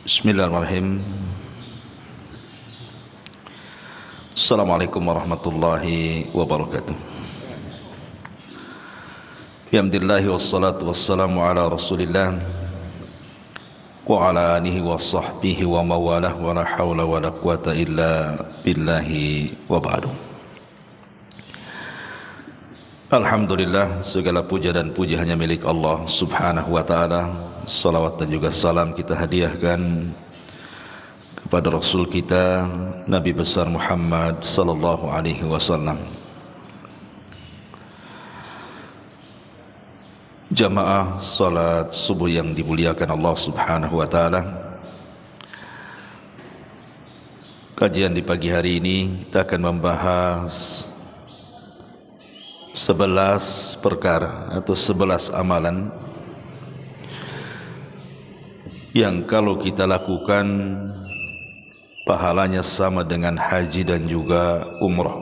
Bismillahirrahmanirrahim. Assalamualaikum warahmatullahi wabarakatuh. Bihamdillahi wassalatu wassalamu ala rasulillah wa ala alihi wa sahbihi wa mawalah wa la hawla wa la quwata illa billahi wa ba'du. Alhamdulillah, segala puja dan puji hanya milik Allah subhanahu wa ta'ala. Salawat dan juga salam kita hadiahkan kepada Rasul kita Nabi besar Muhammad sallallahu alaihi wasallam. Jamaah salat subuh yang dimuliakan Allah subhanahu wa ta'ala, kajian di pagi hari ini kita akan membahas 11 perkara atau 11 amalan yang kalau kita lakukan pahalanya sama dengan haji dan juga umrah.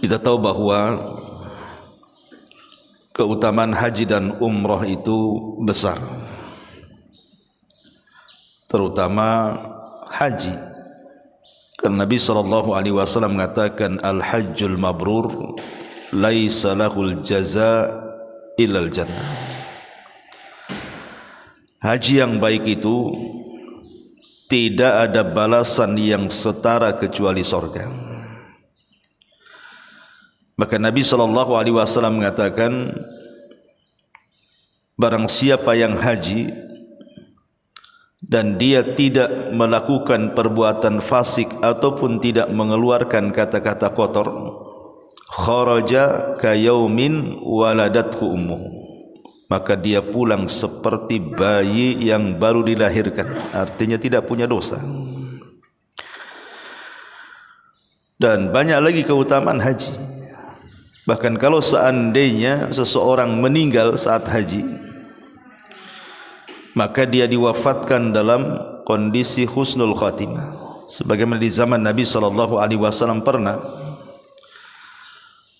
Kita tahu bahwa keutamaan haji dan umrah itu besar, terutama haji. Karena Nabi SAW mengatakan al-hajjul mabrur laisa lahul jaza illal jannah. Haji yang baik itu tidak ada balasan yang setara kecuali sorga. Maka Nabi SAW mengatakan, barang siapa yang haji dan dia tidak melakukan perbuatan fasik ataupun tidak mengeluarkan kata-kata kotor, kharaja kayaumin waladathu ummuhu, maka dia pulang seperti bayi yang baru dilahirkan, artinya tidak punya dosa. Dan banyak lagi keutamaan haji. Bahkan kalau seandainya seseorang meninggal saat haji, maka dia diwafatkan dalam kondisi husnul khatimah. Sebagaimana di zaman Nabi SAW pernah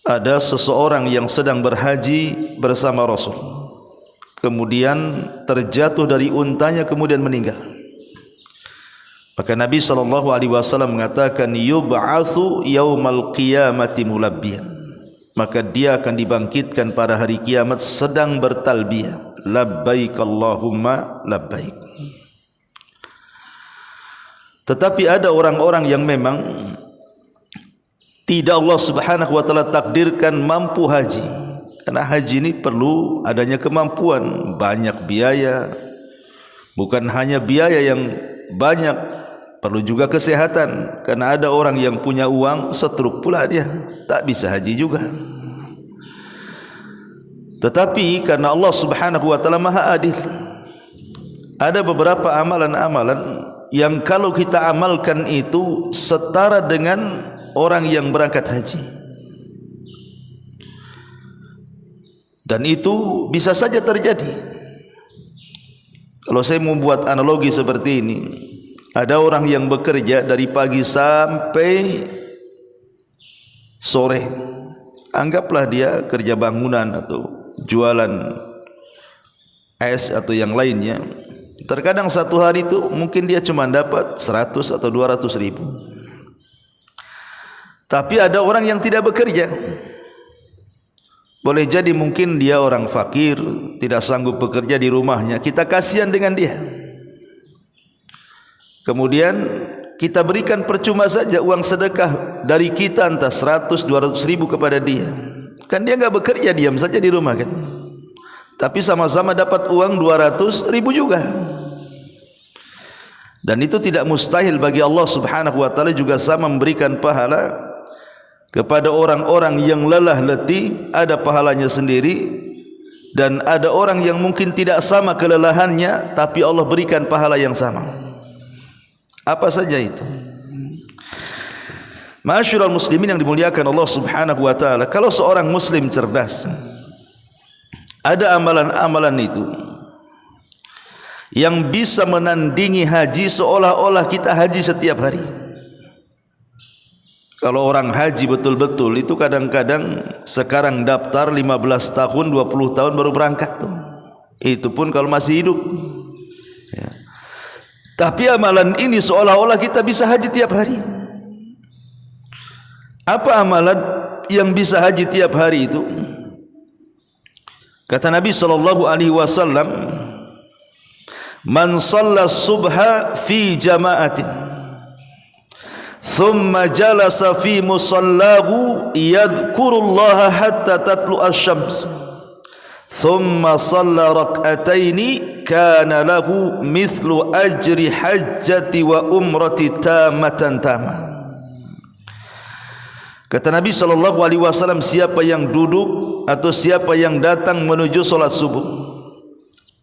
ada seseorang yang sedang berhaji bersama Rasul, kemudian terjatuh dari untanya kemudian meninggal. Maka Nabi SAW mengatakan, yub'atsu yaumal qiyamati mulabbiyan, maka dia akan dibangkitkan pada hari kiamat sedang bertalbiyah, labbaik Allahumma labbaik. Tetapi ada orang-orang yang memang tidak Allah subhanahu wa ta'ala takdirkan mampu haji. Karena haji ini perlu adanya kemampuan, banyak biaya. Bukan hanya biaya yang banyak, perlu juga kesehatan. Karena ada orang yang punya uang setruk pula dia, tak bisa haji juga. Tetapi karena Allah subhanahu wa ta'ala maha adil, ada beberapa amalan-amalan yang kalau kita amalkan itu setara dengan orang yang berangkat haji. Dan itu bisa saja terjadi. Kalau saya membuat analogi seperti ini, ada orang yang bekerja dari pagi sampai sore. Anggaplah dia kerja bangunan atau jualan es atau yang lainnya. Terkadang satu hari itu mungkin dia cuma dapat 100 atau 200 ribu. Tapi ada orang yang tidak bekerja. Boleh jadi mungkin dia orang fakir, tidak sanggup bekerja di rumahnya. Kita kasihan dengan dia. Kemudian kita berikan percuma saja uang sedekah dari kita, entah 100-200 ribu kepada dia. Kan dia enggak bekerja, diam saja di rumah kan. Tapi sama-sama dapat uang 200 ribu juga. Dan itu tidak mustahil bagi Allah subhanahu wa ta'ala juga sama memberikan pahala kepada orang-orang yang lelah letih, ada pahalanya sendiri. Dan ada orang yang mungkin tidak sama kelelahannya, tapi Allah berikan pahala yang sama. Apa saja itu? Ma'asyiral muslimin yang dimuliakan Allah subhanahu wa ta'ala, kalau seorang muslim cerdas, ada amalan-amalan itu yang bisa menandingi haji seolah-olah kita haji setiap hari. Kalau orang haji betul-betul itu kadang-kadang sekarang daftar 15 tahun, 20 tahun baru berangkat tuh. Itu pun kalau masih hidup. Ya. Tapi amalan ini seolah-olah kita bisa haji tiap hari. Apa amalan yang bisa haji tiap hari itu? Kata Nabi SAW, man shalla subha fi jama'atin thumma jalasa fi musallahu yadhkurullaha hatta tatlu asy-syams thumma shalla rak'ataini kana lahu mithlu ajri hajjati wa umrati tamatan tamah. Kata Nabi SAW, siapa yang duduk atau siapa yang datang menuju solat subuh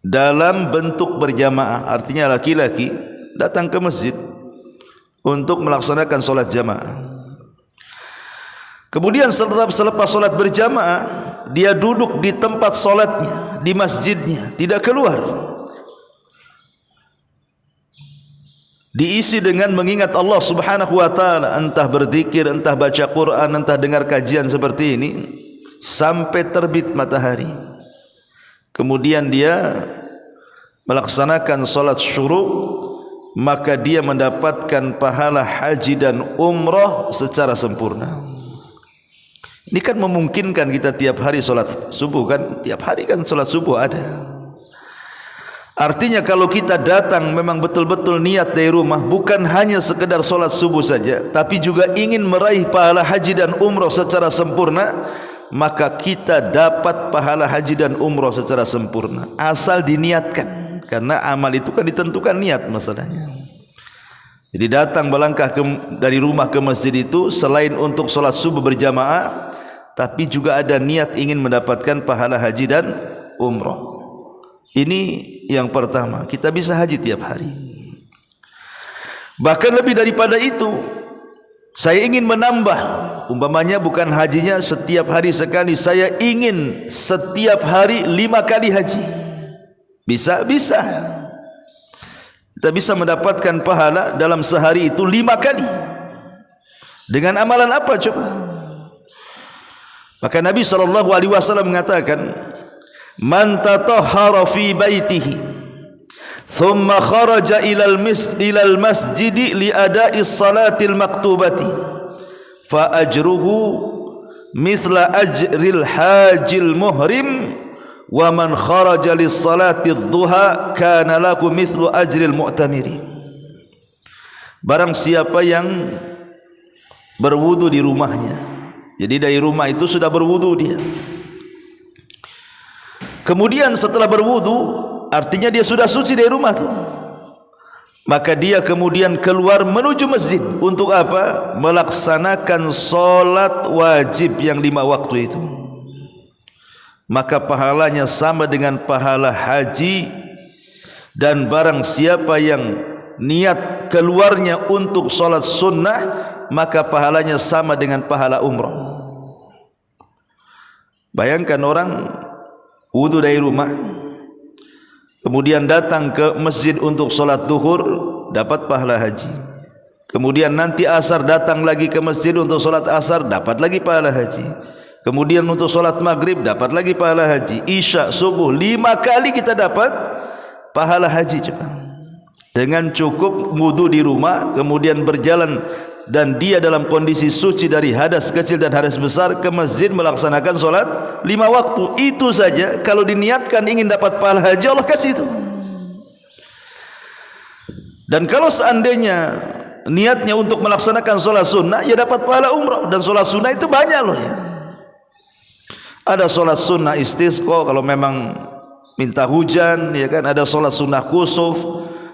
dalam bentuk berjamaah, artinya laki-laki datang ke masjid untuk melaksanakan solat jamaah. Kemudian selepas solat berjamaah, dia duduk di tempat solatnya, di masjidnya, tidak keluar. Diisi dengan mengingat Allah Subhanahu wa taala, entah berzikir, entah baca Quran, entah dengar kajian seperti ini sampai terbit matahari. Kemudian dia melaksanakan salat syuruk, maka dia mendapatkan pahala haji dan umrah secara sempurna. Ini kan memungkinkan kita tiap hari salat subuh kan? Tiap hari kan salat subuh ada. Artinya kalau kita datang memang betul-betul niat dari rumah, bukan hanya sekedar solat subuh saja, tapi juga ingin meraih pahala haji dan umrah secara sempurna, maka kita dapat pahala haji dan umrah secara sempurna asal diniatkan. Karena amal itu kan ditentukan niat masalahnya. Jadi datang melangkah dari rumah ke masjid itu selain untuk solat subuh berjamaah, tapi juga ada niat ingin mendapatkan pahala haji dan umrah. Ini yang pertama, kita bisa haji tiap hari. Bahkan lebih daripada itu, saya ingin menambah, umpamanya bukan hajinya setiap hari sekali, saya ingin setiap hari 5 kali haji. Bisa? Bisa. Kita bisa mendapatkan pahala dalam sehari itu 5 kali. Dengan amalan apa coba? Maka Nabi SAW mengatakan, man tatahhara fi baitihi thumma kharaja ilal masjidi li ada'i salatil maktubati fa ajruhu mithla ajril hajil muhrim wa man kharaja lis salati dhuha kana lahu mithlu ajril mu'tamiri. Barang siapa yang berwudu di rumahnya, jadi dari rumah itu sudah berwudu dia, kemudian setelah berwudu, artinya dia sudah suci dari rumah tu, maka dia kemudian keluar menuju masjid untuk apa? Melaksanakan solat wajib yang 5 waktu itu. Maka pahalanya sama dengan pahala haji, dan barang siapa yang niat keluarnya untuk solat sunnah, maka pahalanya sama dengan pahala umrah. Bayangkan orang wudu dari rumah, kemudian datang ke masjid untuk solat duhur, dapat pahala haji. Kemudian nanti asar datang lagi ke masjid untuk solat asar, dapat lagi pahala haji. Kemudian untuk solat maghrib, dapat lagi pahala haji. Isya, subuh, 5 kali kita dapat pahala haji. Coba. Dengan cukup wudu di rumah, kemudian berjalan dan dia dalam kondisi suci dari hadas kecil dan hadas besar, ke masjid melaksanakan solat 5 waktu. Itu saja kalau diniatkan ingin dapat pahala haji, Allah kasih itu. Dan kalau seandainya niatnya untuk melaksanakan solat sunnah, ya dapat pahala umrah. Dan solat sunnah itu banyak loh ya. Ada solat sunnah istisqa kalau memang minta hujan, ya kan. Ada solat sunnah kusuf,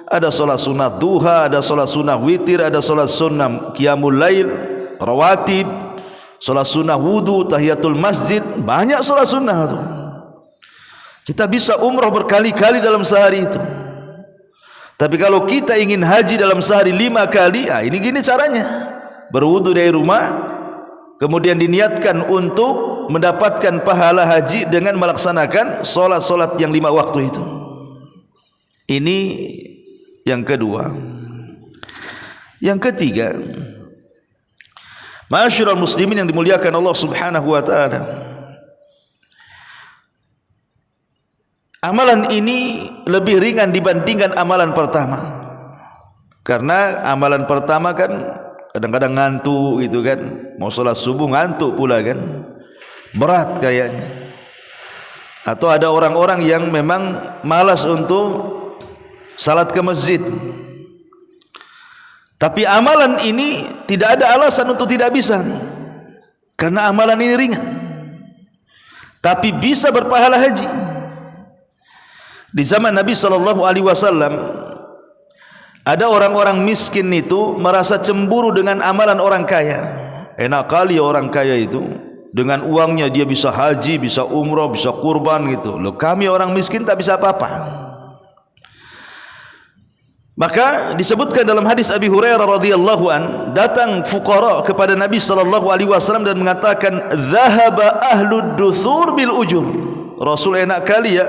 ada solat sunnah duha, ada solat sunnah witir, ada solat sunnah qiyamul lail, rawatib, solat sunnah wudu, tahiyatul masjid. Banyak solat sunnah itu. Kita bisa umrah berkali-kali dalam sehari itu. Tapi kalau kita ingin haji dalam sehari 5 kali, ini gini caranya. Berwudu dari rumah, kemudian diniatkan untuk mendapatkan pahala haji dengan melaksanakan solat-solat yang 5 waktu itu. Ini yang kedua. Yang ketiga, ma'asyiral muslimin yang dimuliakan Allah Subhanahu wa taala, Amalan ini lebih ringan dibandingkan amalan pertama. Karena amalan pertama kan kadang-kadang ngantuk gitu kan, mau sholat subuh ngantuk pula kan, berat kayaknya. Atau ada orang-orang yang memang malas untuk salat ke masjid. Tapi amalan ini tidak ada alasan untuk tidak bisa nih. Karena amalan ini ringan. Tapi bisa berpahala haji. Di zaman Nabi SAW ada orang-orang miskin itu merasa cemburu dengan amalan orang kaya. Enak kali orang kaya itu, dengan uangnya dia bisa haji, bisa umrah, bisa kurban gitu. Loh, kami orang miskin tak bisa apa-apa. Maka disebutkan dalam hadis Abi Hurairah radhiyallahu an, datang fuqara kepada Nabi SAW dan mengatakan, "Dhahaba ahlud duthur bil ujur." Rasul, enak kali ya,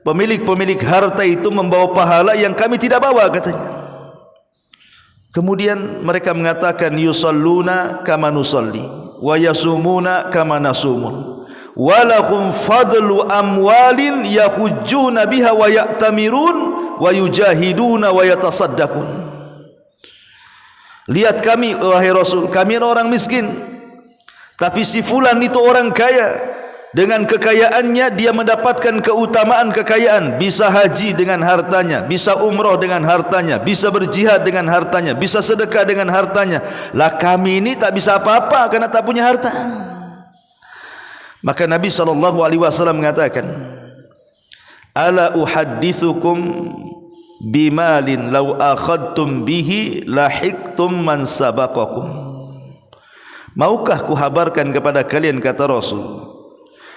pemilik-pemilik harta itu membawa pahala yang kami tidak bawa, katanya. Kemudian mereka mengatakan, "Yusalluna kama nusalli wa yasumuna kama nasumun wa lahum fadlu amwalin yahujjuna biha wa ya'tamirun wa yujahiduna wa yatasaddaqun." Lihat kami wahai Rasul, kami orang miskin, tapi si fulan itu orang kaya. Dengan kekayaannya dia mendapatkan keutamaan kekayaan, bisa haji dengan hartanya, bisa umrah dengan hartanya, bisa berjihad dengan hartanya, bisa sedekah dengan hartanya. Lah kami ini tak bisa apa-apa karena tak punya harta. Maka Nabi SAW mengatakan, "Ala uhaddithukum bimalin law akhadtum bihi lahiqtum man sabaqakum." Maukah kuhabarkan kepada kalian, kata Rasul,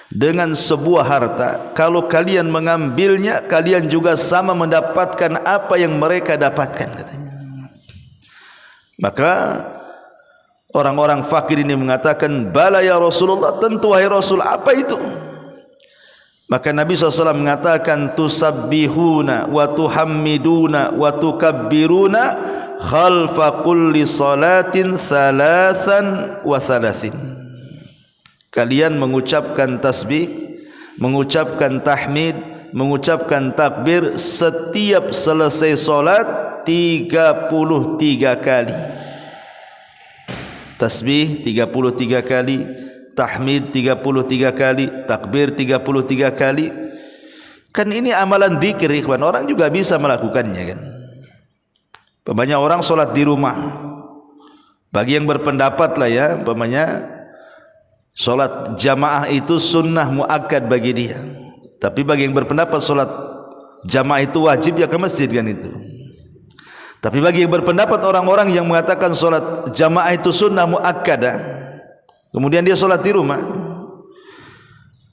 dengan sebuah harta, kalau kalian mengambilnya, kalian juga sama mendapatkan apa yang mereka dapatkan, katanya. Maka orang-orang fakir ini mengatakan, "Bala ya Rasulullah, tentu wahai Rasul, apa itu?" Maka Nabi SAW mengatakan, "Tusabbihuna wa tuhammiduna wa tukabbiruna khalfa kulli salatin thalathan wa thalathin." Kalian mengucapkan tasbih, mengucapkan tahmid, mengucapkan takbir setiap selesai solat 33 kali. Tasbih 33 kali, tahmid 33 kali, takbir 33 kali. Kan ini amalan zikir, ikhwan. Orang juga bisa melakukannya kan. Banyak orang solat di rumah. Bagi yang berpendapat lah ya, umpamanya solat jamaah itu sunnah muakkad bagi dia. Tapi bagi yang berpendapat solat jamaah itu wajib, ya ke masjid kan itu. Tapi bagi yang berpendapat orang-orang yang mengatakan solat jamaah itu sunnah muakkadah, kemudian dia solat di rumah,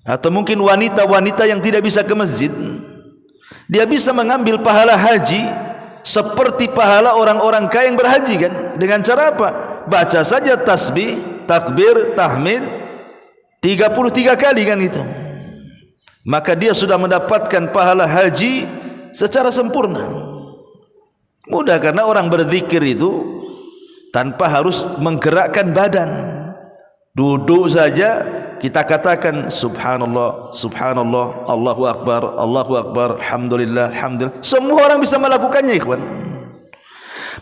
atau mungkin wanita-wanita yang tidak bisa ke masjid, dia bisa mengambil pahala haji seperti pahala orang-orang kaya yang berhaji kan. Dengan cara apa? Baca saja tasbih, takbir, tahmid 33 kali kan itu. Maka dia sudah mendapatkan pahala haji secara sempurna. Mudah, karena orang berzikir itu tanpa harus menggerakkan badan. Duduk saja kita katakan subhanallah, subhanallah, Allahu akbar, Allahu akbar, alhamdulillah, alhamdulillah. Semua orang bisa melakukannya, ikhwan.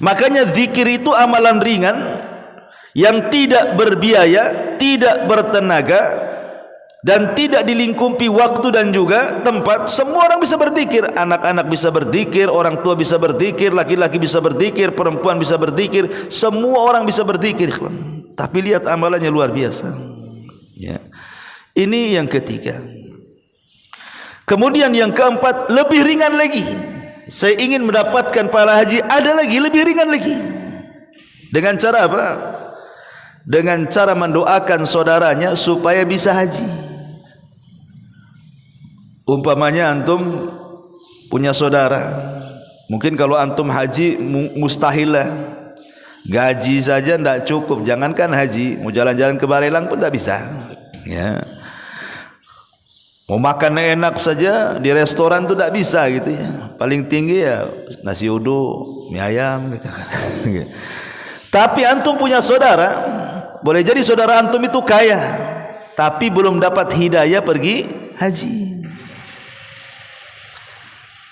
Makanya zikir itu amalan ringan yang tidak berbiaya, tidak bertenaga, dan tidak dilingkupi waktu dan juga tempat. Semua orang bisa berzikir. Anak-anak bisa berzikir, orang tua bisa berzikir, laki-laki bisa berzikir, perempuan bisa berzikir, semua orang bisa berzikir. Tapi lihat amalannya luar biasa ya. Ini yang ketiga. Kemudian yang keempat, lebih ringan lagi. Saya ingin mendapatkan pahala haji, ada lagi lebih ringan lagi. Dengan cara apa? Dengan cara mendoakan saudaranya supaya bisa haji. Umpamanya antum punya saudara, mungkin kalau antum haji mustahil lah, gaji saja tidak cukup, jangankan haji, mau jalan-jalan ke Barelang pun tak bisa ya. Mau makan enak saja di restoran tu tak bisa gitu ya. Paling tinggi ya nasi uduk, mie ayam gitu kan. Tapi antum punya saudara, boleh jadi saudara antum itu kaya, tapi belum dapat hidayah pergi haji.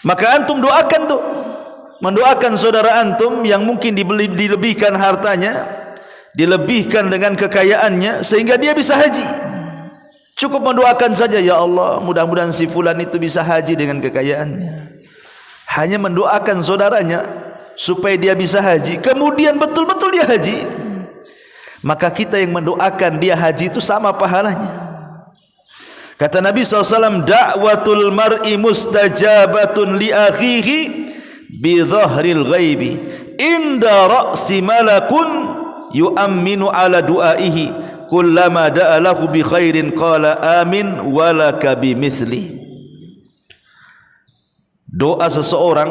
Maka antum doakan tuh, mendoakan saudara antum yang mungkin dilebihkan hartanya, dilebihkan dengan kekayaannya sehingga dia bisa haji. Cukup mendoakan saja, ya Allah, mudah-mudahan si fulan itu bisa haji dengan kekayaannya. Hanya mendoakan saudaranya supaya dia bisa haji, kemudian betul-betul dia haji, maka kita yang mendoakan dia haji itu sama pahalanya. Kata Nabi SAW, da'watul mar'i mustajabatun li akhihi bi dhahril ghaibi inda ra'si malakun yu'amminu ala du'aihi kullama da'alahu bi khairin qala amin walaka bimithli. Doa seseorang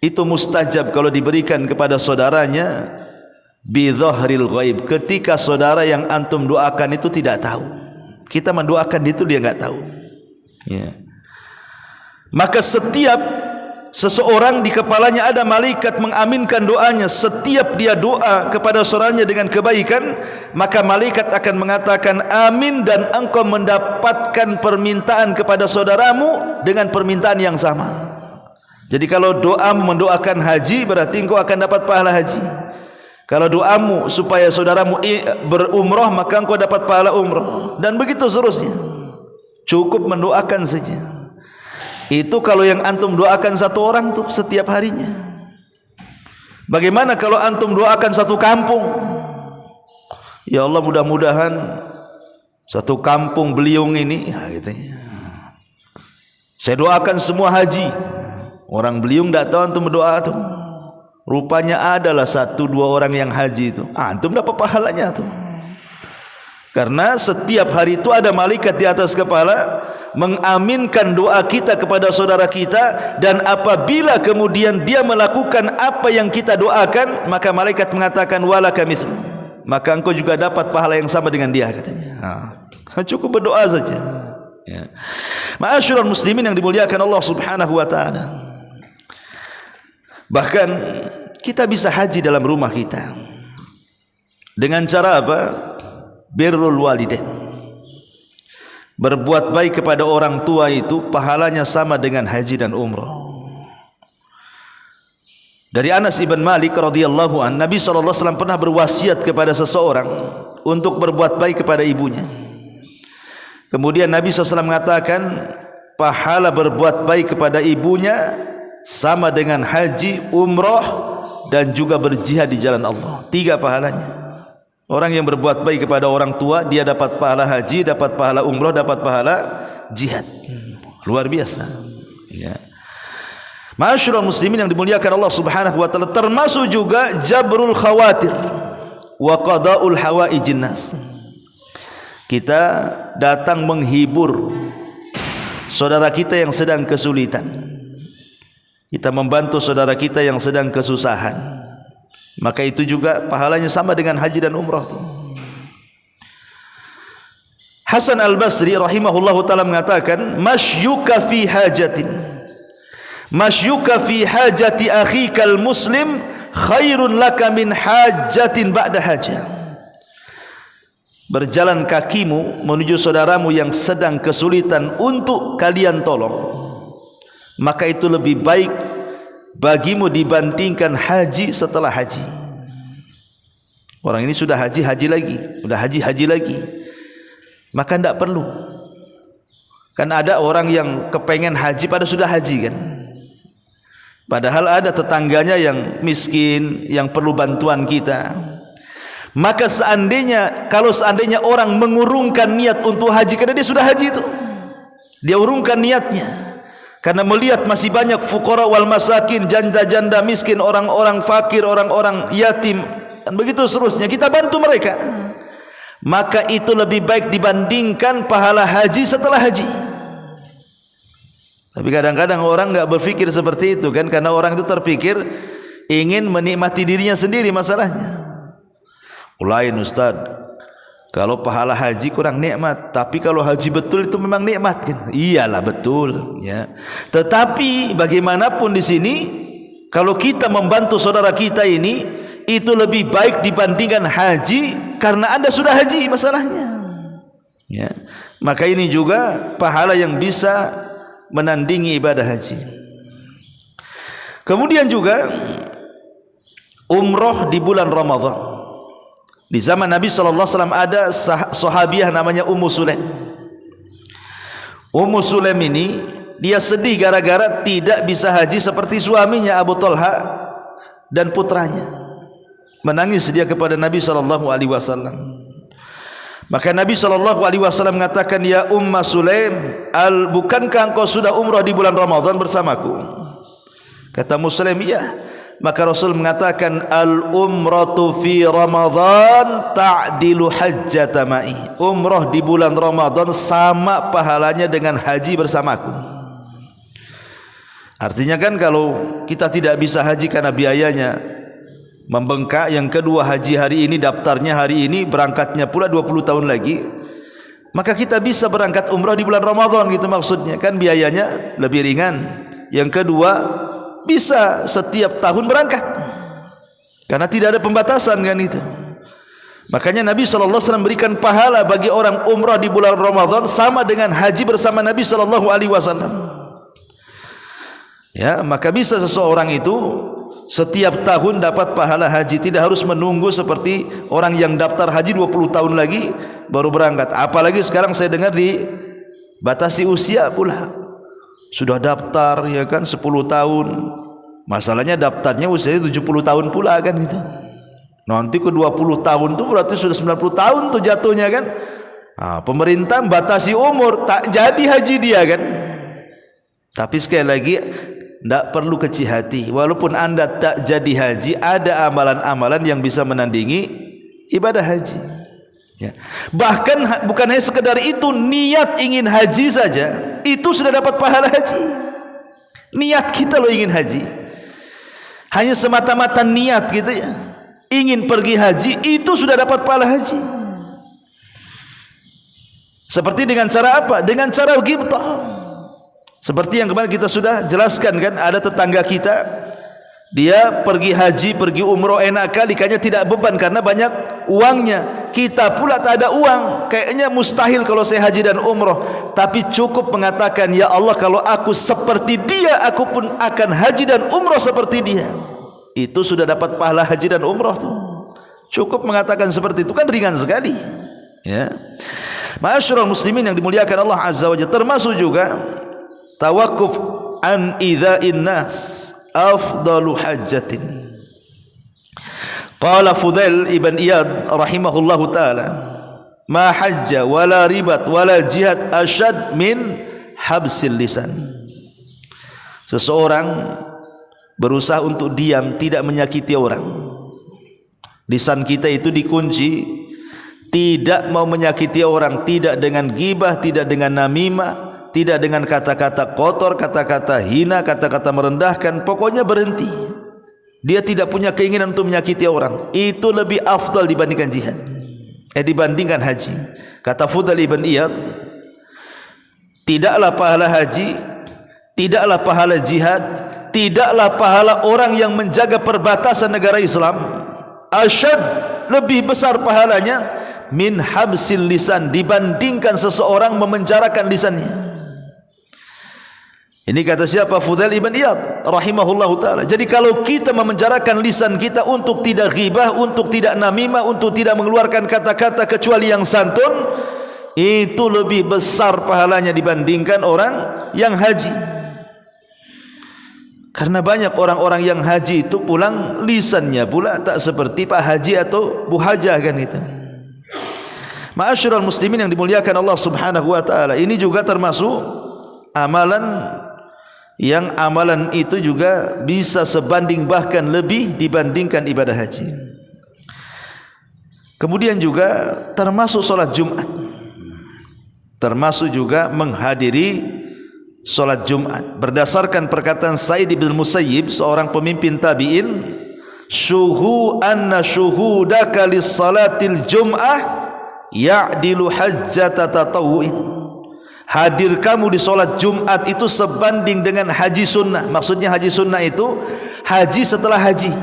itu mustajab kalau diberikan kepada saudaranya bi dhahril ghaib, ketika saudara yang antum doakan itu tidak tahu. Kita mendoakan itu dia enggak tahu. Ya. Maka setiap seseorang di kepalanya ada malaikat mengaminkan doanya. Setiap dia doa kepada saudaranya dengan kebaikan, maka malaikat akan mengatakan amin, dan engkau mendapatkan permintaan kepada saudaramu dengan permintaan yang sama. Jadi kalau doamu mendoakan haji, berarti engkau akan dapat pahala haji. Kalau doamu supaya saudaramu berumrah, maka engkau dapat pahala umrah, dan begitu seterusnya. Cukup mendoakan saja. Itu kalau yang antum doakan satu orang tuh setiap harinya. Bagaimana kalau antum doakan satu kampung? Ya Allah, mudah-mudahan satu kampung Beliung ini, ya gitu ya, saya doakan semua haji. Orang Beliung tidak tahu antum berdoa tuh. Rupanya adalah 1-2 orang yang haji itu. Antum dapat pahalanya tuh. Karena setiap hari itu ada malaikat di atas kepala mengaminkan doa kita kepada saudara kita, dan apabila kemudian dia melakukan apa yang kita doakan, maka malaikat mengatakan walaka mithlu, maka engkau juga dapat pahala yang sama dengan dia, katanya. Cukup berdoa saja. Ya. Ma'asyiral muslimin yang dimuliakan Allah Subhanahu wa taala. Bahkan kita bisa haji dalam rumah kita dengan cara apa? Birrul walidain. Berbuat baik kepada orang tua itu pahalanya sama dengan haji dan umrah. Dari Anas ibn Malik radhiyallahu an, Nabi SAW pernah berwasiat kepada seseorang untuk berbuat baik kepada ibunya. Kemudian Nabi SAW mengatakan pahala berbuat baik kepada ibunya sama dengan haji, umrah, dan juga berjihad di jalan Allah. 3 pahalanya. Orang yang berbuat baik kepada orang tua, dia dapat pahala haji, dapat pahala umrah, dapat pahala jihad. Luar biasa. Ya. Ma'asyiral muslimin yang dimuliakan Allah Subhanahu wa taala, termasuk juga jabrul khawatir wa qada'ul hawaijin nas. Kita datang menghibur saudara kita yang sedang kesulitan. Kita membantu saudara kita yang sedang kesusahan, maka itu juga pahalanya sama dengan haji dan umrah. Hasan al-Basri rahimahullahu ta'ala mengatakan, masyuka fi hajatin, masyuka fi hajati akhikal muslim khairun laka min hajatin ba'da hajah. Berjalan kakimu menuju saudaramu yang sedang kesulitan untuk kalian tolong, maka itu lebih baik bagimu dibandingkan haji setelah haji. Orang ini sudah haji lagi, sudah haji lagi, maka tidak perlu. Kan ada orang yang kepengen haji pada sudah haji kan, padahal ada tetangganya yang miskin yang perlu bantuan kita. Maka kalau seandainya orang mengurungkan niat untuk haji, karena dia sudah haji itu, dia urungkan niatnya karena melihat masih banyak fuqara wal masakin, janda-janda miskin, orang-orang fakir, orang-orang yatim, dan begitu seterusnya, kita bantu mereka, maka itu lebih baik dibandingkan pahala haji setelah haji. Tapi kadang-kadang orang enggak berpikir seperti itu kan, karena orang itu terpikir ingin menikmati dirinya sendiri masalahnya. Lain Ustaz, kalau pahala haji kurang nikmat, tapi kalau haji betul itu memang nikmat kan? Iyalah betul ya. Tetapi bagaimanapun di sini, kalau kita membantu saudara kita ini, itu lebih baik dibandingkan haji, karena Anda sudah haji masalahnya. Ya. Maka ini juga pahala yang bisa menandingi ibadah haji. Kemudian juga umroh di bulan Ramadan. Di zaman Nabi SAW ada sahabiah namanya Ummu Sulaim. Ummu Sulaim ini dia sedih gara-gara tidak bisa haji seperti suaminya Abu Talha dan putranya. Menangis dia kepada Nabi SAW. Maka Nabi SAW mengatakan, ya Ummu Sulaim, bukankah engkau sudah umrah di bulan Ramadan bersamaku? Kata Muslim, iya. Maka Rasul mengatakan, al-umratu fi Ramadan ta'dilu hajjata ma'i. Umrah di bulan Ramadan sama pahalanya dengan haji bersamaku. Artinya kan kalau kita tidak bisa haji karena biayanya membengkak, yang kedua haji hari ini, daftarnya hari ini, berangkatnya pula 20 tahun lagi, maka kita bisa berangkat umrah di bulan Ramadan, gitu maksudnya. Kan biayanya lebih ringan. Yang kedua, bisa setiap tahun berangkat karena tidak ada pembatasan kan itu. Makanya Nabi SAW berikan pahala bagi orang umrah di bulan Ramadan sama dengan haji bersama Nabi SAW. Ya, maka bisa seseorang itu setiap tahun dapat pahala haji, tidak harus menunggu seperti orang yang daftar haji 20 tahun lagi baru berangkat. Apalagi sekarang saya dengar dibatasi usia pula. Sudah daftar ya kan 10 tahun. Masalahnya daftarnya usianya 70 tahun pula kan gitu. Nanti ke 20 tahun tu berarti sudah 90 tahun tu jatuhnya kan. Pemerintah batasi umur, tak jadi haji dia kan. Tapi sekali lagi, tidak perlu kecil hati. Walaupun anda tak jadi haji, ada amalan-amalan yang bisa menandingi ibadah haji. Ya. Bahkan bukan hanya sekedar itu, niat ingin haji saja itu sudah dapat pahala haji. Niat kita loh ingin haji, hanya semata-mata niat gitu ya, ingin pergi haji itu sudah dapat pahala haji. Seperti dengan cara apa? Dengan cara ghibtah. Seperti yang kemarin kita sudah jelaskan kan, ada tetangga kita, dia pergi haji, pergi umroh enak kali, kayaknya tidak beban karena banyak uangnya. Kita pula tak ada uang, kayaknya mustahil kalau saya haji dan umroh. Tapi cukup mengatakan, ya Allah, kalau aku seperti dia, aku pun akan haji dan umroh seperti dia. Itu sudah dapat pahala haji dan umroh tuh. Cukup mengatakan seperti itu, kan ringan sekali. Ya, ma'asyiral muslimin yang dimuliakan Allah Azza wa Jalla, termasuk juga tawakuf an idza'in nas afdalu hajjatin. Qala Fudail ibn Iyad rahimahullahu ta'ala, ma hajja wala ribat wala jihad asyad min habsil lisan. Seseorang berusaha untuk diam, tidak menyakiti orang. Lisan kita itu dikunci, tidak mau menyakiti orang, tidak dengan ghibah, tidak dengan namimah, tidak dengan kata-kata kotor, kata-kata hina, kata-kata merendahkan. Pokoknya berhenti. Dia tidak punya keinginan untuk menyakiti orang. Itu lebih afdal dibandingkan jihad, dibandingkan haji. Kata Fudail ibn Iyad, tidaklah pahala haji, tidaklah pahala jihad, tidaklah pahala orang yang menjaga perbatasan negara Islam, asyad, lebih besar pahalanya, min habsil lisan, dibandingkan seseorang memenjarakan lisannya. Ini kata siapa? Fudail ibn Iyad rahimahullahu ta'ala. Jadi kalau kita memenjarakan lisan kita untuk tidak ghibah, untuk tidak namimah, untuk tidak mengeluarkan kata-kata kecuali yang santun, itu lebih besar pahalanya dibandingkan orang yang haji. Karena banyak orang-orang yang haji itu pulang lisannya pula tak seperti Pak Haji atau Bu Hajah kan itu. Ma'asyiral muslimin yang dimuliakan Allah Subhanahu wa ta'ala, ini juga termasuk amalan yang amalan itu juga bisa sebanding bahkan lebih dibandingkan ibadah haji. Kemudian juga termasuk solat Jumat, termasuk juga menghadiri solat Jumat. Berdasarkan perkataan Sa'id bin Musayyib, seorang pemimpin tabi'in, syuhu anna syuhudaka lis salatil jum'ah ya'dilu hajjata tatawu'in. Hadir kamu di solat Jumat itu sebanding dengan haji sunnah. Maksudnya haji sunnah itu haji setelah haji.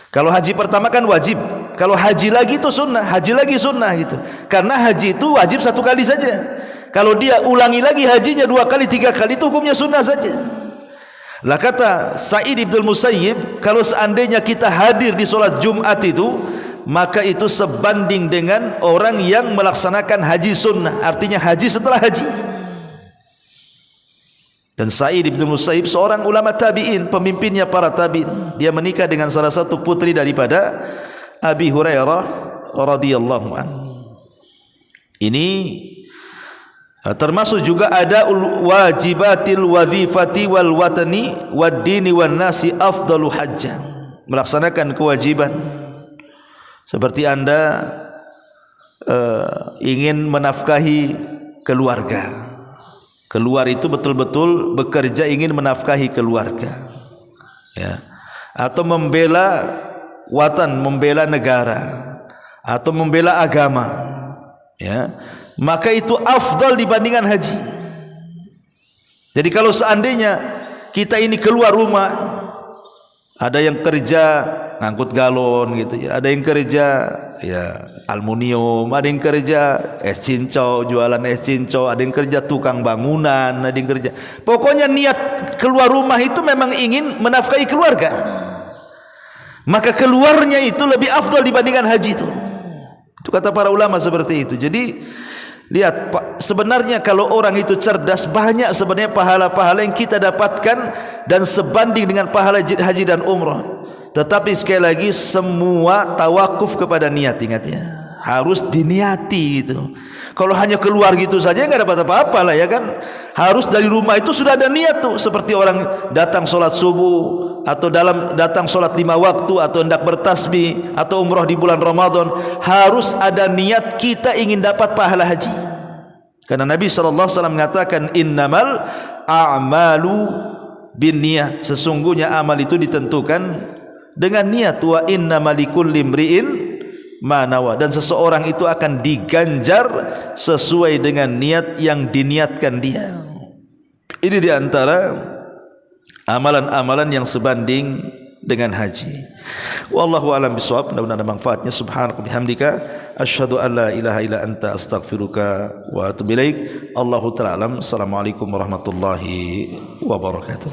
Kalau haji pertama kan wajib, kalau haji lagi itu sunnah, haji lagi sunnah gitu. Karena haji itu wajib satu kali saja. Kalau dia ulangi lagi hajinya 2 kali 3 kali, itu hukumnya sunnah saja. Lah kata Sa'id bin Musayyib, kalau seandainya kita hadir di solat Jumat itu, maka itu sebanding dengan orang yang melaksanakan haji sunnah, artinya haji setelah haji. Dan Sa'id bin Musayyib seorang ulama tabi'in, pemimpinnya para tabi'in. Dia menikah dengan salah satu putri daripada Abi Hurairah radhiyallahu anhu. Ini termasuk juga ada wajibatil wadhifati wal watani wad dini wan nasi afdalu hajjah. Melaksanakan kewajiban seperti Anda ingin menafkahi keluarga. Keluar itu betul-betul bekerja ingin menafkahi keluarga, ya, atau membela watan, membela negara, atau membela agama, ya, maka itu afdal dibandingkan haji. Jadi kalau seandainya kita ini keluar rumah, ada yang kerja ngangkut galon gitu ya, ada yang kerja ya aluminium, ada yang kerja es cincau, jualan es cincau, ada yang kerja tukang bangunan, ada yang kerja. Pokoknya niat keluar rumah itu memang ingin menafkahi keluarga. Maka keluarnya itu lebih afdal dibandingkan haji itu. Itu kata para ulama seperti itu. Jadi lihat, sebenarnya kalau orang itu cerdas, banyak sebenarnya pahala-pahala yang kita dapatkan dan sebanding dengan pahala haji dan umrah. Tetapi sekali lagi semua tawakuf kepada niat, ingat ya, harus diniati itu. Kalau hanya keluar gitu saja nggak dapat apa-apa lah ya kan. Harus dari rumah itu sudah ada niat tuh, seperti orang datang sholat subuh atau datang sholat 5 waktu atau hendak bertasbih atau umrah di bulan Ramadan, harus ada niat kita ingin dapat pahala haji. Karena Nabi SAW mengatakan innamal a'malu bin niat, sesungguhnya amal itu ditentukan dengan niat. Wa innamal likulli imri'in ma nawa, dan seseorang itu akan diganjar sesuai dengan niat yang diniatkan dia. Ini diantara amalan-amalan yang sebanding dengan haji. Wallahu a'lam bishawab. Mudah-mudahan ada manfaatnya. Subhanaka bihamdika asyhadu an la ilaha illa anta astaghfiruka wa atubu ilaik. Allahu ta'ala alam. Assalamualaikum warahmatullahi wabarakatuh.